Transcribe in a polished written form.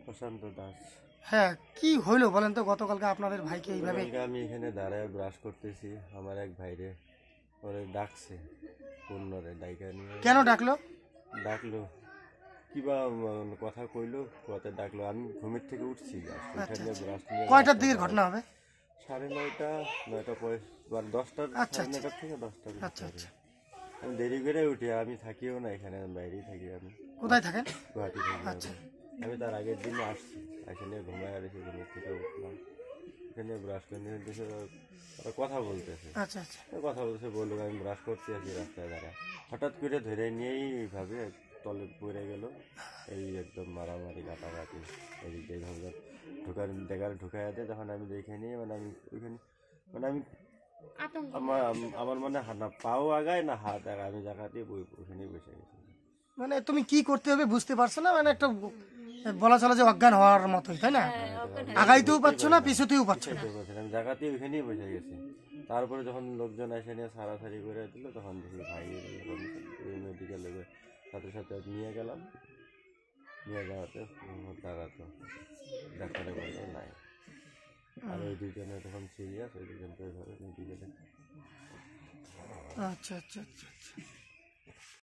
প্রশান্ত দাস। হ্যাঁ, কি হইলো বলেন তো গতকালকে আপনাদের ভাইকে এইভাবে? আমি এখানে দাঁড়ায় ব্রাশ করতেছি, আমার এক ভাইরে ওরে ডাকছে, পূর্ণরে ডাইকা নিয়ে। কেন ডাকলো? ডাকলো কিবা কথা কইলো, কথা ডাকলো। আমি ঘুমের থেকে উঠছি, আচ্ছা আচ্ছা। ব্রাশ নিয়ে। কয়টার দিকের ঘটনা হবে? 9:30, 10টার, আচ্ছা আচ্ছা 9:30 থেকে 10টার আচ্ছা ভিতরে। আচ্ছা। আমি দেরি করে উঠি, আমি থাকিও না এখানে, বাইরেই থাকি। আমি কোথায় থাকেন? গুয়াহাটি থাকি। আচ্ছা আমি তার আগের দিনে আসছি, এখানে ঘুমায় আর এসে ঘুমের থেকে উঠলাম, এখানে ব্রাশ করে নিয়ে ওরা কথা বলতেছে। আচ্ছা আচ্ছা। কথা বলছে, বললো আমি ব্রাশ করতে আছি রাস্তায় দাঁড়া, হঠাৎ করে ধরে নিয়েই এইভাবে তলে পড়ে গেল। এই একদম মারামারি কাটাকাটি, এদিক দিয়ে এইভাবে ঢুকাইয়া দেয়। তখন আমি দেখে নিই, মানে আমি ওইখানে, মানে আমি আমার মানে না পাও আগায় না হাত আগায়, আমি জায়গাতেই ওইখানেই বসে গেছি। মানে তুমি কি করতে হবে বুঝতে পারছো না, মানে একটা বলা চলে যে অজ্ঞান হওয়ার মতোই, তাই না? আগাইতেও পারছো না, পিছুতেও পারছো না। আমি জায়গাতেই ওইখানেই বসে গেছি। তারপরে যখন লোকজন এসে নিয়ে সারাসারি করে দিল, তখন দেখি ভাই মেডিকেলে সাথে সাথে নিয়ে গেলাম। নিয়ে যাওয়াতে তারা তো ডাক্তারে বললো নাই। আর ওই দুজনে তখন সিরিয়াস, ওই দুজনকে ওইভাবে মেডিকেলে। আচ্ছা আচ্ছা আচ্ছা আচ্ছা।